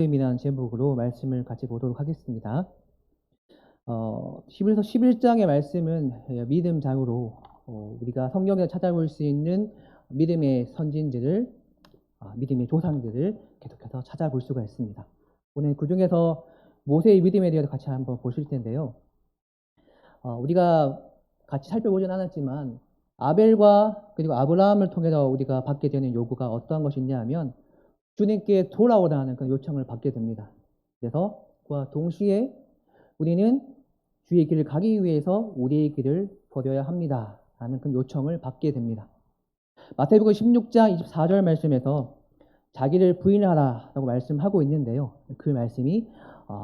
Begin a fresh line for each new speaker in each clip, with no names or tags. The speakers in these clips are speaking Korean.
믿음이라는 제목으로 말씀을 같이 보도록 하겠습니다. 11서 11장의 말씀은 믿음 장으로 우리가 성경에 찾아볼 수 있는 믿음의 선진들을 믿음의 조상들을 계속해서 찾아볼 수가 있습니다. 오늘 그 중에서 모세의 믿음에 대해서 같이 한번 보실 텐데요. 우리가 같이 살펴보진 않았지만 아벨과 그리고 아브라함을 통해서 우리가 받게 되는 요구가 어떠한 것이냐 하면 주님께 돌아오라는 그런 요청을 받게 됩니다. 그래서 그와 동시에 우리는 주의 길을 가기 위해서 우리의 길을 버려야 합니다. 라는 그런 요청을 받게 됩니다. 마태복음 16장 24절 말씀에서 자기를 부인하라 라고 말씀하고 있는데요. 그 말씀이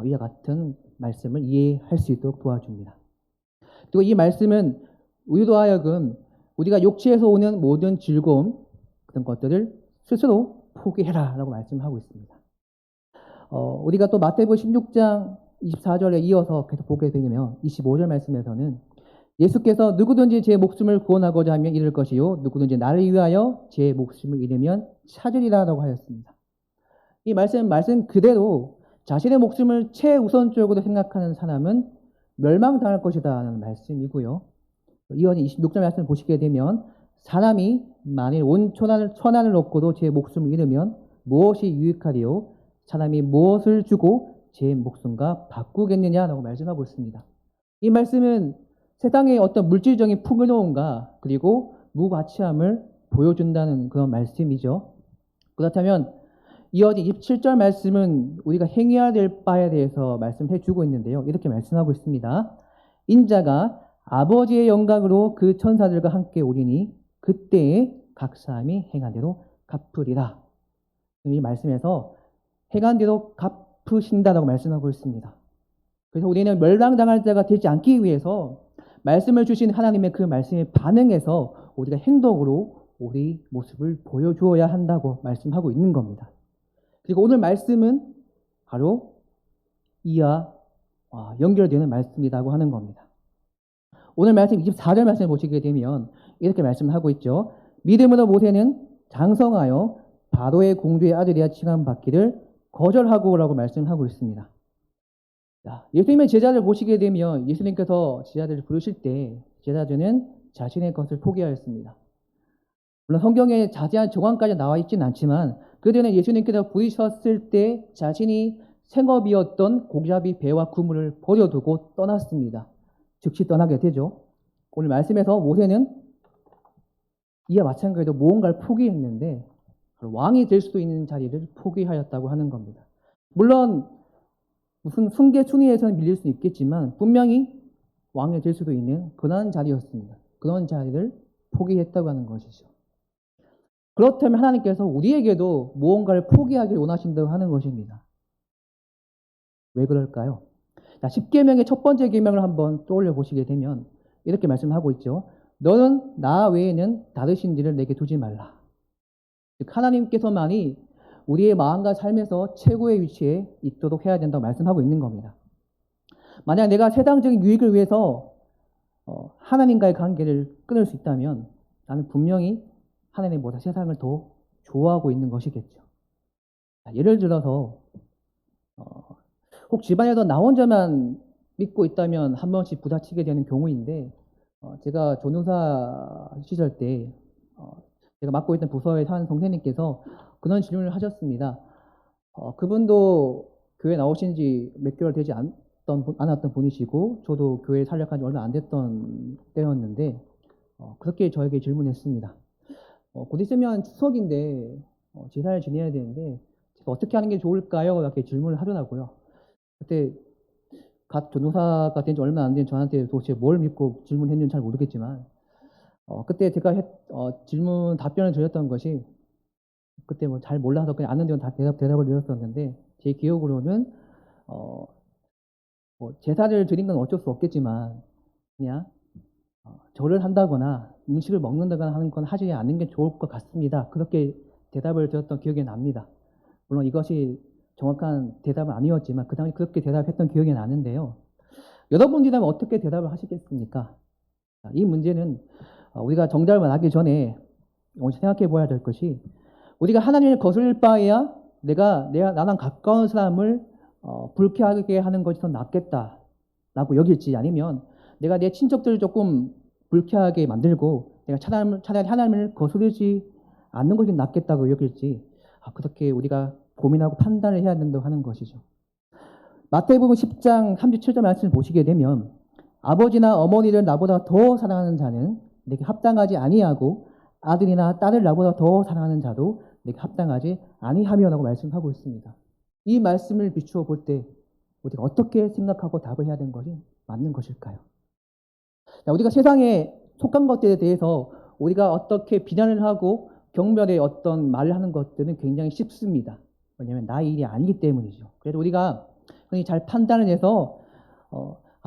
이와 같은 말씀을 이해할 수 있도록 도와줍니다. 그리고 이 말씀은 우리도 하여금 우리가 육체에서 오는 모든 즐거움 그런 것들을 스스로 포기해라 라고 말씀하고 있습니다. 우리가 또 마태복음 16장 24절에 이어서 계속 보게 되면 25절 말씀에서는 예수께서 누구든지 제 목숨을 구원하고자 하면 잃을 것이요 누구든지 나를 위하여 제 목숨을 잃으면 찾으리라 라고 하였습니다. 이 말씀 그대로 자신의 목숨을 최우선적으로 생각하는 사람은 멸망당할 것이다 라는 말씀이고요. 이어진 26절 말씀을 보시게 되면 사람이 만일 온 천하를 얻고도 제 목숨을 잃으면 무엇이 유익하리요? 사람이 무엇을 주고 제 목숨과 바꾸겠느냐라고 말씀하고 있습니다. 이 말씀은 세상의 어떤 물질적인 풍요로움과 그리고 무가치함을 보여준다는 그런 말씀이죠. 그렇다면 이어진 27절 말씀은 우리가 행해야 될 바에 대해서 말씀해 주고 있는데요. 이렇게 말씀하고 있습니다. 인자가 아버지의 영광으로 그 천사들과 함께 오리니 그때에 각 사람이 행한 대로 갚으리라. 이 말씀에서 행한 대로 갚으신다라고 말씀하고 있습니다. 그래서 우리는 멸망당할 자가 되지 않기 위해서 말씀을 주신 하나님의 그 말씀에 반응해서 우리가 행동으로 우리 모습을 보여주어야 한다고 말씀하고 있는 겁니다. 그리고 오늘 말씀은 바로 이와 연결되는 말씀이라고 하는 겁니다. 오늘 말씀 24절 말씀을 보시게 되면 이렇게 말씀하고 있죠. 믿음으로 모세는 장성하여 바로의 공주의 아들이야 칭함받기를 거절하고 라고 말씀하고 있습니다. 예수님의 제자를 보시게 되면 예수님께서 제자들을 부르실 때 제자들은 자신의 것을 포기하였습니다. 물론 성경에 자세한 정황까지 나와 있지는 않지만 그들은 예수님께서 부르셨을 때 자신이 생업이었던 고기잡이 배와 그물을 버려두고 떠났습니다. 즉시 떠나게 되죠. 오늘 말씀에서 모세는 이와 마찬가지로 무언가를 포기했는데 왕이 될 수도 있는 자리를 포기하였다고 하는 겁니다. 물론 무슨 승계 순위에서는 밀릴 수 있겠지만 분명히 왕이 될 수도 있는 그런 자리였습니다. 그런 자리를 포기했다고 하는 것이죠. 그렇다면 하나님께서 우리에게도 무언가를 포기하길 원하신다고 하는 것입니다. 왜 그럴까요? 자, 10계명의 첫 번째 계명을 한번 떠올려 보시게 되면 이렇게 말씀하고 있죠. 너는 나 외에는 다르신 이를 내게 두지 말라. 즉 하나님께서만이 우리의 마음과 삶에서 최고의 위치에 있도록 해야 된다고 말씀하고 있는 겁니다. 만약 내가 세상적인 유익을 위해서 하나님과의 관계를 끊을 수 있다면 나는 분명히 하나님보다 세상을 더 좋아하고 있는 것이겠죠. 예를 들어서 혹 집안에서 나 혼자만 믿고 있다면 한 번씩 부딪히게 되는 경우인데 제가 조능사 시절 때 제가 맡고 있던 부서에 사는 선생님께서 그런 질문을 하셨습니다. 그분도 교회 나오신 지 몇 개월 되지 않았던 분이시고 저도 교회에 살력한 지 얼마 안 됐던 때였는데 그렇게 저에게 질문했습니다. 곧 있으면 추석인데 제사를 지내야 되는데 제가 어떻게 하는 게 좋을까요? 이렇게 질문을 하더라고요. 그때 갓 전도사가 된 지 얼마 안 된 저한테 도대체 뭘 믿고 질문했는지 잘 모르겠지만 그때 제가 답변을 드렸던 것이 그때 뭐 잘 몰라서 그냥 아는 대로 다 대답을 드렸었는데 제 기억으로는 제사를 드린 건 어쩔 수 없겠지만 그냥 절을 한다거나 음식을 먹는다거나 하는 건 하지 않는 게 좋을 것 같습니다. 그렇게 대답을 드렸던 기억이 납니다. 물론 이것이 정확한 대답은 아니었지만 그 당시 그렇게 대답했던 기억이 나는데요. 여러분이라면 어떻게 대답을 하시겠습니까? 이 문제는 우리가 정답을 알기 전에 생각해 보아야 될 것이 우리가 하나님을 거슬릴 바에야 나랑 가까운 사람을 불쾌하게 하는 것이 더 낫겠다라고 여길지, 아니면 내가 내 친척들을 조금 불쾌하게 만들고 내가 차라리 하나님을 거스르지 않는 것이 낫겠다고 여길지, 그렇게 우리가 고민하고 판단을 해야 된다고 하는 것이죠. 마태복음 10장 37절 말씀을 보시게 되면, 아버지나 어머니를 나보다 더 사랑하는 자는 내게 합당하지 아니하고 아들이나 딸을 나보다 더 사랑하는 자도 내게 합당하지 아니하며라고 말씀하고 있습니다. 이 말씀을 비추어 볼 때 우리가 어떻게 생각하고 답을 해야 되는 것이 맞는 것일까요? 우리가 세상에 속한 것들에 대해서 우리가 어떻게 비난을 하고 경멸의 어떤 말을 하는 것들은 굉장히 쉽습니다. 왜냐하면 나의 일이 아니기 때문이죠. 그래서 우리가 흔히 잘 판단을 해서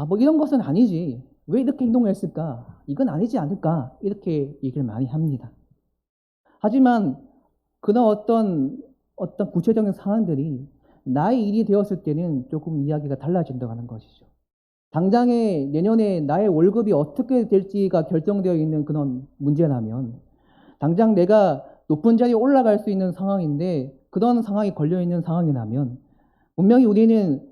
뭐 이런 것은 아니지, 왜 이렇게 행동을 했을까, 이건 아니지 않을까, 이렇게 얘기를 많이 합니다. 하지만 그런 어떤 구체적인 상황들이 나의 일이 되었을 때는 조금 이야기가 달라진다고 하는 것이죠. 당장에 내년에 나의 월급이 어떻게 될지가 결정되어 있는 그런 문제라면, 당장 내가 높은 자리에 올라갈 수 있는 상황인데 그런 상황이 걸려있는 상황이라면, 분명히 우리는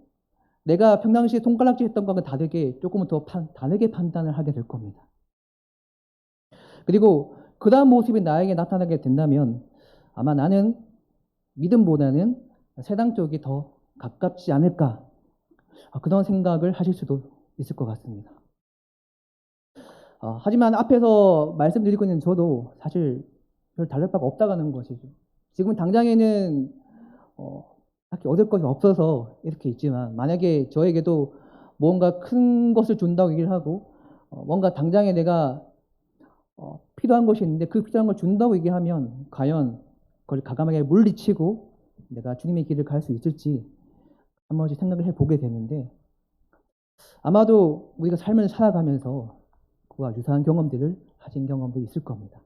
내가 평상시에 손가락질 했던 것과 다르게 조금은 더 다르게 판단을 하게 될 겁니다. 그리고 그러한 모습이 나에게 나타나게 된다면 아마 나는 믿음보다는 세상 쪽이 더 가깝지 않을까, 그런 생각을 하실 수도 있을 것 같습니다. 하지만 앞에서 말씀드리고 있는 저도 사실 별 다를 바가 없다는 것이죠. 지금 당장에는 딱히 얻을 것이 없어서 이렇게 있지만, 만약에 저에게도 뭔가 큰 것을 준다고 얘기를 하고 뭔가 당장에 내가 필요한 것이 있는데 그 필요한 걸 준다고 얘기하면 과연 그걸 과감하게 물리치고 내가 주님의 길을 갈 수 있을지 한 번씩 생각을 해보게 되는데, 아마도 우리가 삶을 살아가면서 그와 유사한 경험들을 하신 경험도 있을 겁니다.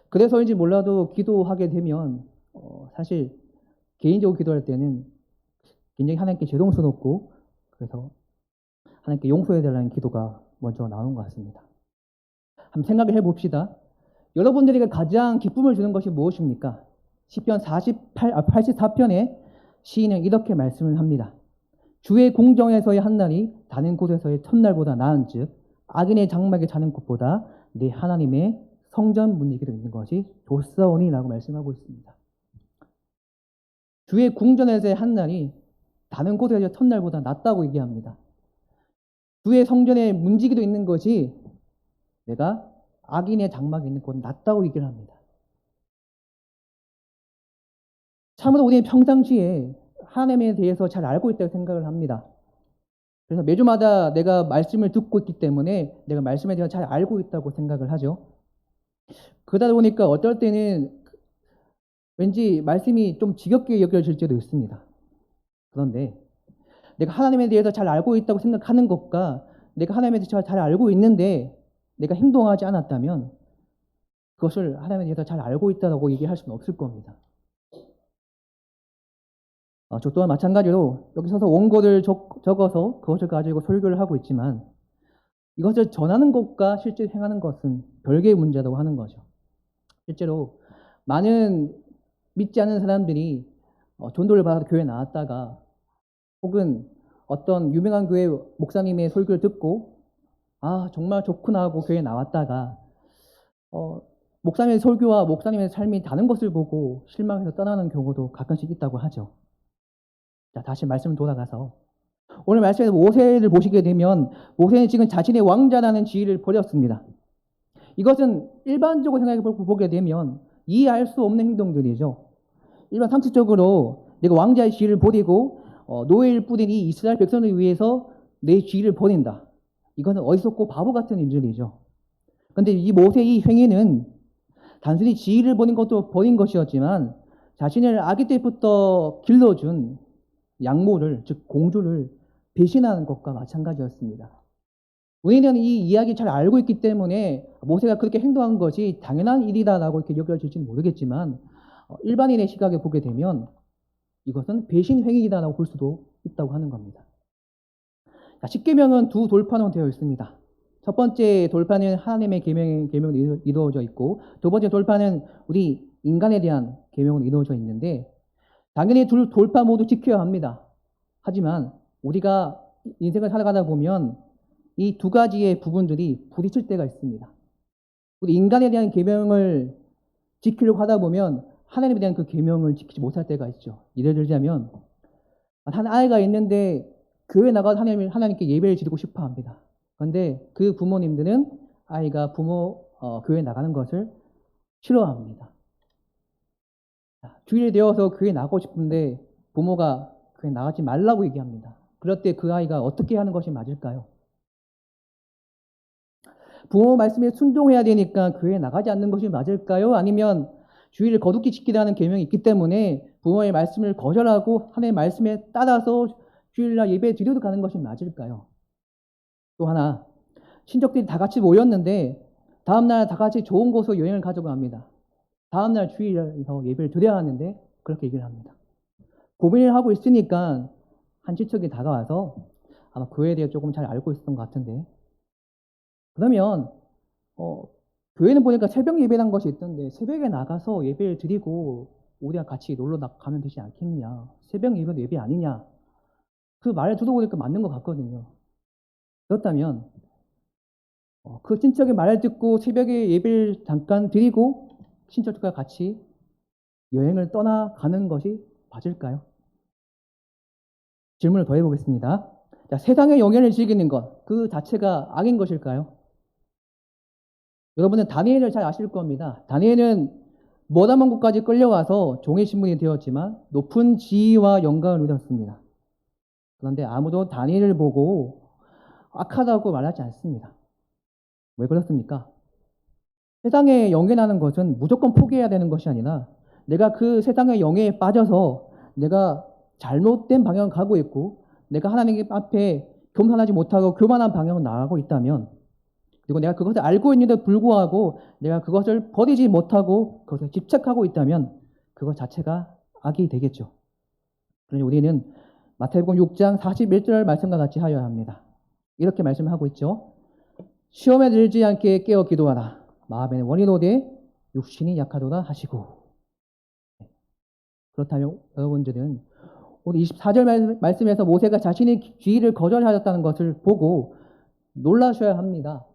그래서인지 몰라도 기도하게 되면 사실 개인적으로 기도할 때는 굉장히 하나님께 죄송스럽고, 그래서 하나님께 용서해달라는 기도가 먼저 나오는 것 같습니다. 한번 생각을 해봅시다. 여러분들에게 가장 기쁨을 주는 것이 무엇입니까? 시편 84편에 시인은 이렇게 말씀을 합니다. 주의 공정에서의 한날이 다른 곳에서의 첫날보다 나은즉 악인의 장막에 자는 곳보다 내 하나님의 성전 문지기로 있는 것이 좋사오니 라고 말씀하고 있습니다. 주의 궁전에서의 한날이 다른 곳에서의 첫날보다 낫다고 얘기합니다. 주의 성전에 문지기로 있는 것이 내가 악인의 장막에 있는 곳 낫다고 얘기를 합니다. 참으로 우리는 평상시에 하나님에 대해서 잘 알고 있다고 생각을 합니다. 그래서 매주마다 내가 말씀을 듣고 있기 때문에 내가 말씀에 대해서 잘 알고 있다고 생각을 하죠. 그러다 보니까 어떨 때는 왠지 말씀이 좀 지겹게 여겨질 때도 있습니다. 그런데 내가 하나님에 대해서 잘 알고 있다고 생각하는 것과 내가 하나님에 대해서 잘 알고 있는데 내가 행동하지 않았다면 그것을 하나님에 대해서 잘 알고 있다고 얘기할 수는 없을 겁니다. 저 또한 마찬가지로 여기 서서 원고를 적어서 그것을 가지고 설교를 하고 있지만, 이것을 전하는 것과 실제 행하는 것은 별개의 문제라고 하는 거죠. 실제로 많은 믿지 않는 사람들이 전도를 받아서 교회에 나왔다가, 혹은 어떤 유명한 교회 목사님의 설교를 듣고 정말 좋구나 하고 교회에 나왔다가 목사님의 설교와 목사님의 삶이 다른 것을 보고 실망해서 떠나는 경우도 가끔씩 있다고 하죠. 자, 다시 말씀 돌아가서 오늘 말씀에서 모세를 보시게 되면 모세는 지금 자신의 왕자라는 지위를 버렸습니다. 이것은 일반적으로 생각해 보게 되면 이해할 수 없는 행동들이죠. 일반 상식적으로 내가 왕자의 지위를 버리고 노예일 뿐인 이 이스라엘 백성을 위해서 내 지위를 버린다. 이것은 어리석고 바보 같은 일들이죠. 그런데 이 모세의 행위는 단순히 지위를 버린 것도 버린 것이었지만 자신을 아기 때부터 길러준 양모를, 즉 공주를 배신하는 것과 마찬가지였습니다. 우리는 이 이야기 잘 알고 있기 때문에 모세가 그렇게 행동한 것이 당연한 일이다라고 이렇게 여겨질지는 모르겠지만, 일반인의 시각에 보게 되면 이것은 배신 행위이다라고 볼 수도 있다고 하는 겁니다. 자, 십계명은 두 돌판으로 되어 있습니다. 첫 번째 돌판은 하나님의 계명으로 이루어져 있고, 두 번째 돌판은 우리 인간에 대한 계명으로 이루어져 있는데, 당연히 돌파 모두 지켜야 합니다. 하지만 우리가 인생을 살아가다 보면 이 두 가지의 부분들이 부딪힐 때가 있습니다. 우리 인간에 대한 계명을 지키려고 하다 보면 하나님에 대한 그 계명을 지키지 못할 때가 있죠. 예를 들자면 한 아이가 있는데 교회 나가서 하나님께 예배를 드리고 싶어 합니다. 그런데 그 부모님들은 아이가 교회 나가는 것을 싫어합니다. 주일이 되어서 교회 나가고 싶은데 부모가 교회 나가지 말라고 얘기합니다. 그럴 때 그 아이가 어떻게 하는 것이 맞을까요? 부모 말씀에 순종해야 되니까 교회에 나가지 않는 것이 맞을까요? 아니면 주일을 거룩히 지키라는 계명이 있기 때문에 부모의 말씀을 거절하고 하나님의 말씀에 따라서 주일날 예배 드려도 가는 것이 맞을까요? 또 하나, 친척들이 다 같이 모였는데 다음날 다 같이 좋은 곳으로 여행을 가자고 합니다. 다음날 주일에서 예배를 드려야 하는데 그렇게 얘기를 합니다. 고민을 하고 있으니까 한 친척이 다가와서 아마 교회에 대해 조금 잘 알고 있었던 것 같은데 그러면 교회는 보니까 새벽 예배라는 것이 있던데 새벽에 나가서 예배를 드리고 우리가 같이 놀러 가면 되지 않겠냐. 새벽 예배도 예배 아니냐. 그 말을 들어보니까 맞는 것 같거든요. 그렇다면 그 친척의 말을 듣고 새벽에 예배를 잠깐 드리고 친척과 같이 여행을 떠나가는 것이 맞을까요? 질문을 더 해보겠습니다. 자, 세상의 영예를 즐기는 것, 그 자체가 악인 것일까요? 여러분은 다니엘을 잘 아실 겁니다. 다니엘은 머다먼 곳까지 끌려와서 종의 신분이 되었지만 높은 지위와 영광을 누렸습니다. 그런데 아무도 다니엘을 보고 악하다고 말하지 않습니다. 왜 그렇습니까? 세상의 영예라는 것은 무조건 포기해야 되는 것이 아니라 내가 그 세상의 영예에 빠져서 내가 잘못된 방향을 가고 있고 내가 하나님 앞에 겸손하지 못하고 교만한 방향으로 나가고 있다면 그리고 내가 그것을 알고 있는데도 불구하고 내가 그것을 버리지 못하고 그것에 집착하고 있다면 그것 자체가 악이 되겠죠. 그러니 우리는 마태복음 6장 41절 말씀과 같이 하여야 합니다. 이렇게 말씀하고 있죠. 시험에 들지 않게 깨어 기도하라. 마음에는 원이로되 육신이 약하도다 하시고. 그렇다면 여러분들은 오늘 24절 말씀에서 모세가 자신의 지위를 거절하였다는 것을 보고 놀라셔야 합니다.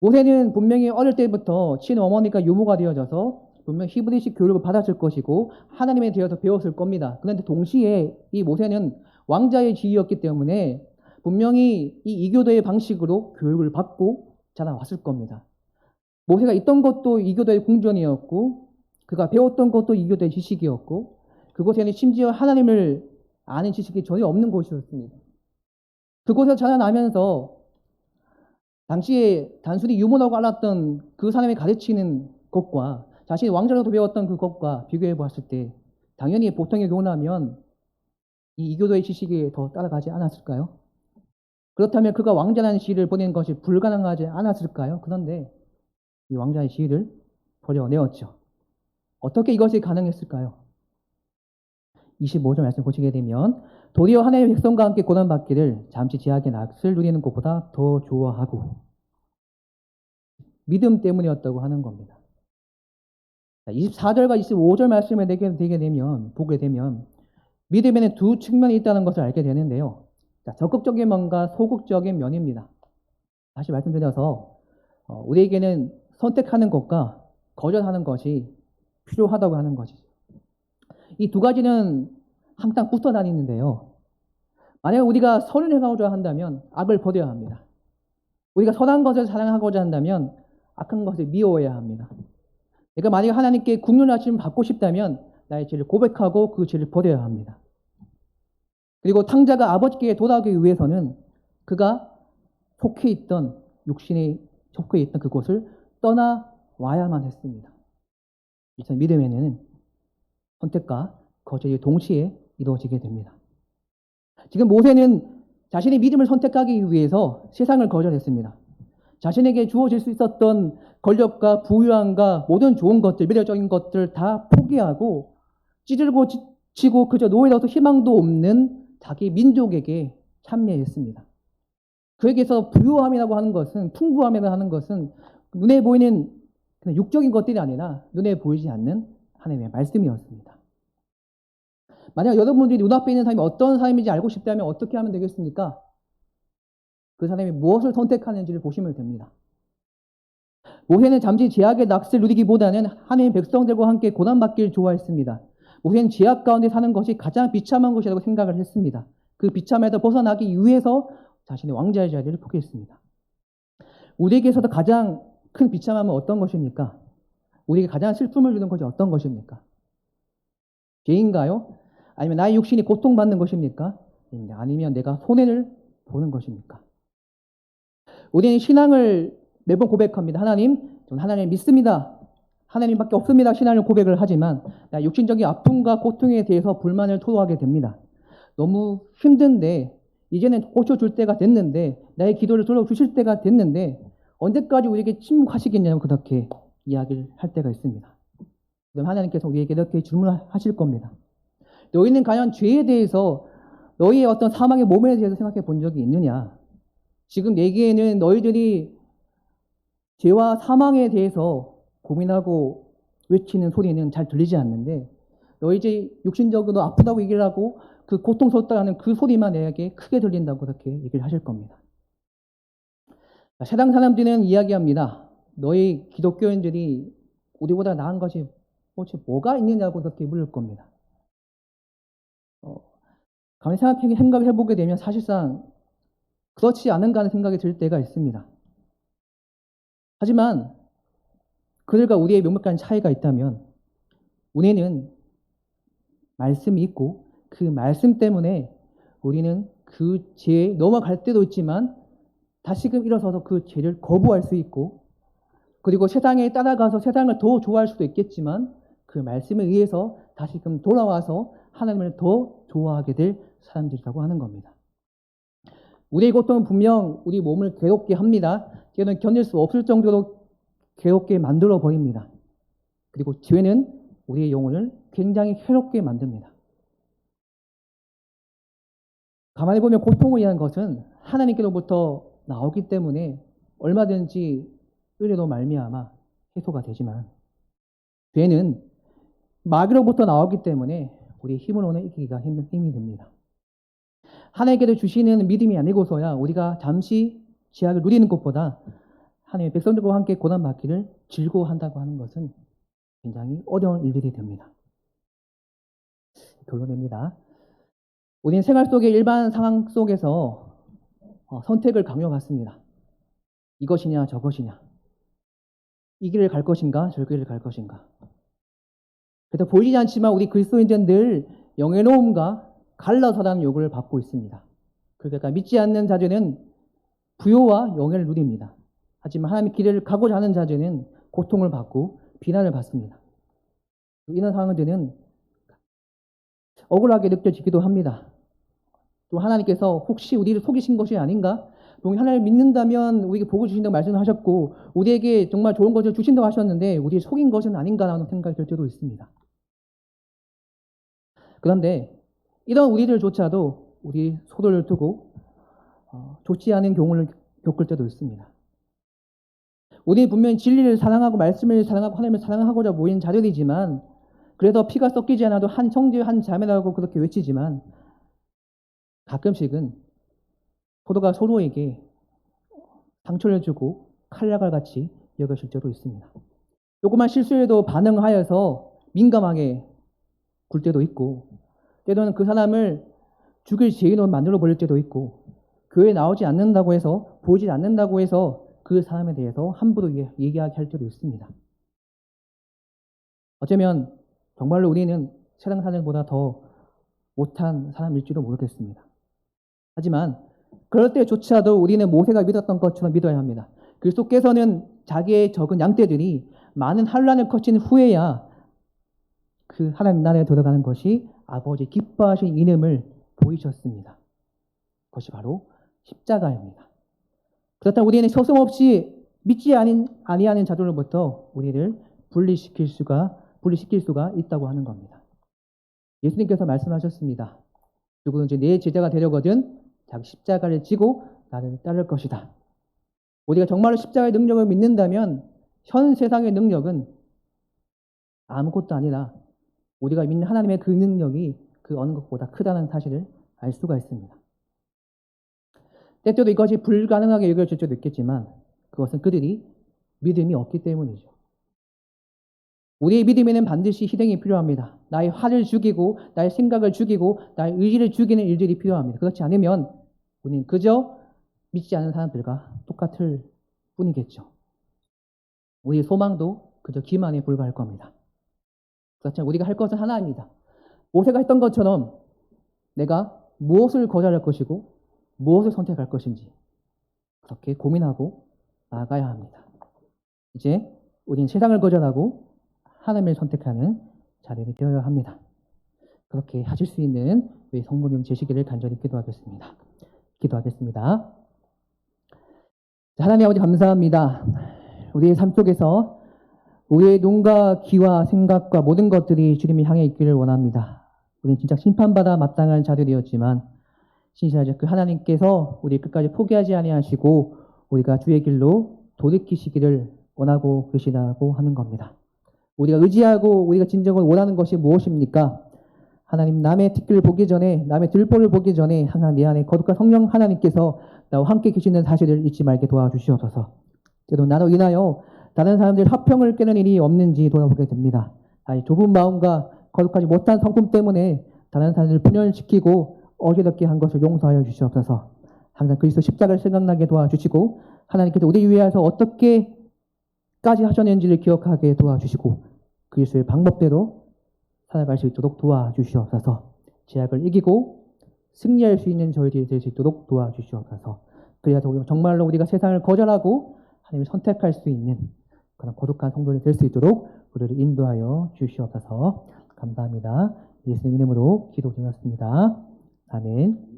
모세는 분명히 어릴 때부터 친어머니가 유모가 되어져서 분명 히브리식 교육을 받았을 것이고 하나님에 대해서 배웠을 겁니다. 그런데 동시에 이 모세는 왕자의 지위였기 때문에 분명히 이 이교도의 방식으로 교육을 받고 자라왔을 겁니다. 모세가 있던 것도 이교도의 궁전이었고 그가 배웠던 것도 이교도의 지식이었고 그곳에는 심지어 하나님을 아는 지식이 전혀 없는 곳이었습니다. 그곳에서 자라나면서 당시에 단순히 유머라고 알았던 그 사람이 가르치는 것과 자신이 왕자로도 배웠던 그것과 비교해 보았을 때 당연히 보통의 경우라면 이 이교도의 지식이 더 따라가지 않았을까요? 그렇다면 그가 왕자라는 시위를 보낸 것이 불가능하지 않았을까요? 그런데 이 왕자의 시위를 버려내었죠. 어떻게 이것이 가능했을까요? 25절 말씀 보시게 되면 도리어 하나님의 백성과 함께 고난받기를 잠시 제약의 낯을 누리는 것보다 더 좋아하고 믿음 때문이었다고 하는 겁니다. 24절과 25절 말씀을 보게 되면 믿음에는 두 측면이 있다는 것을 알게 되는데요. 적극적인 면과 소극적인 면입니다. 다시 말씀드려서 우리에게는 선택하는 것과 거절하는 것이 필요하다고 하는 것이죠. 이 두 가지는 항상 붙어 다니는데요. 만약 우리가 선을 행하고자 한다면 악을 버려야 합니다. 우리가 선한 것을 사랑하고자 한다면 악한 것을 미워해야 합니다. 내가 만약 하나님께 국률하심을 받고 싶다면 나의 죄를 고백하고 그 죄를 버려야 합니다. 그리고 탕자가 아버지께 돌아가기 위해서는 그가 속해 있던 육신에 속해 있던 그곳을 떠나와야만 했습니다. 이처럼 믿음에는 선택과 거절이 동시에 이루어지게 됩니다. 지금 모세는 자신의 믿음을 선택하기 위해서 세상을 거절했습니다. 자신에게 주어질 수 있었던 권력과 부유함과 모든 좋은 것들, 미래적인 것들 다 포기하고 찌들고 지치고 그저 노예로서 희망도 없는 자기 민족에게 참여했습니다. 그에게서 부유함이라고 하는 것은, 풍부함이라고 하는 것은 눈에 보이는 그냥 육적인 것들이 아니라 눈에 보이지 않는 하나님의 말씀이었습니다. 만약 여러분들이 눈앞에 있는 사람이 어떤 사람인지 알고 싶다면 어떻게 하면 되겠습니까? 그 사람이 무엇을 선택하는지를 보시면 됩니다. 모세는 잠시 죄악의 낚시를 누리기보다는 하나님의 백성들과 함께 고난받기를 좋아했습니다. 모세는 죄악 가운데 사는 것이 가장 비참한 것이라고 생각을 했습니다. 그 비참에서 벗어나기 위해서 자신의 왕자의 자리를 포기했습니다. 우리에게서도 가장 큰 비참함은 어떤 것입니까? 우리에게 가장 슬픔을 주는 것이 어떤 것입니까? 죄인가요? 아니면 나의 육신이 고통받는 것입니까? 아니면 내가 손해를 보는 것입니까? 우리는 신앙을 매번 고백합니다. 하나님, 저는 하나님 믿습니다. 하나님밖에 없습니다. 신앙을 고백을 하지만 나 육신적인 아픔과 고통에 대해서 불만을 토로하게 됩니다. 너무 힘든데 이제는 고쳐줄 때가 됐는데 나의 기도를 들어주실 때가 됐는데 언제까지 우리에게 침묵하시겠냐고 그렇게 이야기를 할 때가 있습니다. 그럼 하나님께서 우리에게 이렇게 질문하실 겁니다. 너희는 과연 죄에 대해서 너희의 어떤 사망의 몸에 대해서 생각해 본 적이 있느냐? 지금 내게에는 너희들이 죄와 사망에 대해서 고민하고 외치는 소리는 잘 들리지 않는데 너희 이제 육신적으로 아프다고 얘기를 하고 그 고통스럽다는 그 소리만 내게 크게 들린다고 그렇게 얘기를 하실 겁니다. 세상 사람들은 이야기합니다. 너희 기독교인들이 우리보다 나은 것이 뭐가 있느냐고 그렇게 물을 겁니다. 가만히 생각을 해보게 되면 사실상 그렇지 않은가 하는 생각이 들 때가 있습니다. 하지만 그들과 우리의 명백한 차이가 있다면 우리는 말씀이 있고 그 말씀 때문에 우리는 그 죄에 넘어갈 때도 있지만 다시금 일어서서 그 죄를 거부할 수 있고 그리고 세상에 따라가서 세상을 더 좋아할 수도 있겠지만 그 말씀에 의해서 다시금 돌아와서 하나님을 더 좋아하게 될 사람들이라고 하는 겁니다. 우리의 고통은 분명 우리 몸을 괴롭게 합니다. 죄는 견딜 수 없을 정도로 괴롭게 만들어 버립니다. 그리고 죄는 우리의 영혼을 굉장히 해롭게 만듭니다. 가만히 보면 고통이라는 것은 하나님께로부터 나오기 때문에 얼마든지 은혜로 말미암아 해소가 되지만 죄는 마귀로부터 나오기 때문에 우리 힘으로는 이기기가 힘이 듭니다. 하나님께서 주시는 믿음이 아니고서야 우리가 잠시 죄악을 누리는 것보다 하나님의 백성들과 함께 고난받기를 즐거워한다고 하는 것은 굉장히 어려운 일들이 됩니다. 결론입니다. 우리는 생활 속의 일반 상황 속에서 선택을 강요받습니다. 이것이냐 저것이냐. 이 길을 갈 것인가 저 길을 갈 것인가. 그래서 보이지 않지만 우리 그리스도인들은 늘 영예로움과 갈라서라는 요구를 받고 있습니다. 그러니까 믿지 않는 자들은 부요와 영예를 누립니다. 하지만 하나님의 길을 가고자 하는 자들은 고통을 받고 비난을 받습니다. 이런 상황들은 억울하게 느껴지기도 합니다. 또 하나님께서 혹시 우리를 속이신 것이 아닌가? 하나님을 믿는다면 우리에게 복을 주신다고 말씀하셨고 우리에게 정말 좋은 것을 주신다고 하셨는데 우리를 속인 것은 아닌가라는 생각이 들 때도 있습니다. 그런데 이런 우리들조차도 우리 소도를 두고 좋지 않은 경우를 겪을 때도 있습니다. 우리는 분명히 진리를 사랑하고 말씀을 사랑하고 하나님을 사랑하고자 모인 자들이지만 그래서 피가 섞이지 않아도 한 형제 한 자매라고 그렇게 외치지만 가끔씩은 소도가 서로에게 상처를 주고 칼날과 같이 여겨질 때도 있습니다. 조그만 실수에도 반응하여서 민감하게 굴 때도 있고 때로는 그 사람을 죽일 죄인으로 만들어 버릴 때도 있고 교회에 나오지 않는다고 해서 보이지 않는다고 해서 그 사람에 대해서 함부로 얘기하게 할 때도 있습니다. 어쩌면 정말로 우리는 세상 사람보다 더 못한 사람일지도 모르겠습니다. 하지만 그럴 때조차도 우리는 모세가 믿었던 것처럼 믿어야 합니다. 그리스도께서는 자기의 적은 양떼들이 많은 환난을 거친 후에야 그 하나님 나라에 들어가는 것이 아버지 기뻐하신 이름을 보이셨습니다. 그것이 바로 십자가입니다. 그렇다면 우리는 서슴없이 믿지 아니하는 자들로부터 우리를 분리시킬 수가 있다고 하는 겁니다. 예수님께서 말씀하셨습니다. 누구든지 내 제자가 되려거든 자기 십자가를 지고 나를 따를 것이다. 우리가 정말로 십자가의 능력을 믿는다면 현 세상의 능력은 아무것도 아니라 우리가 믿는 하나님의 그 능력이 그 어느 것보다 크다는 사실을 알 수가 있습니다. 때때로 이것이 불가능하게 여겨질 수도 있겠지만 그것은 그들이 믿음이 없기 때문이죠. 우리의 믿음에는 반드시 희생이 필요합니다. 나의 화를 죽이고 나의 생각을 죽이고 나의 의지를 죽이는 일들이 필요합니다. 그렇지 않으면 우리는 그저 믿지 않는 사람들과 똑같을 뿐이겠죠. 우리의 소망도 그저 기만에 불과할 겁니다. 그렇지만 우리가 할 것은 하나입니다. 모세가 했던 것처럼 내가 무엇을 거절할 것이고 무엇을 선택할 것인지 그렇게 고민하고 나아가야 합니다. 이제 우리는 세상을 거절하고 하나님을 선택하는 자리를 되어야 합니다. 그렇게 하실 수 있는 우리 성도님 되시기를 간절히 기도하겠습니다. 기도하겠습니다. 하나님 아버지 감사합니다. 우리의 삶 속에서 우리의 눈과 귀와 생각과 모든 것들이 주님을 향해 있기를 원합니다. 우리는 진짜 심판받아 마땅한 자들이었지만 신실하신 그 하나님께서 우리 끝까지 포기하지 아니하시고 우리가 주의 길로 돌이키시기를 원하고 계시다고 하는 겁니다. 우리가 의지하고 우리가 진정으로 원하는 것이 무엇입니까? 하나님 남의 뒷길을 보기 전에 남의 들보를 보기 전에 항상 내 안에 거룩한 성령 하나님께서 나와 함께 계시는 사실을 잊지 말게 도와주시옵소서. 때로 나로 인하여 다른 사람들 화평을 깨는 일이 없는지 돌아보게 됩니다. 아니 좁은 마음과 거룩하지 못한 성품 때문에 다른 사람들을 분열시키고 어지럽게 한 것을 용서하여 주시옵소서. 항상 그리스도 십자가를 생각나게 도와주시고 하나님께서 우리 위해서 어떻게까지 하셨는지를 기억하게 도와주시고 그리스도의 방법대로 살아갈 수 있도록 도와주시옵소서. 제약을 이기고 승리할 수 있는 저희들이 될 수 있도록 도와주시옵소서. 그래서 정말로 우리가 세상을 거절하고 하나님을 선택할 수 있는 그런 고독한 성도들이 될 수 있도록 우리를 인도하여 주시옵소서. 감사합니다. 예수님 이름으로 기도드렸습니다. 아멘.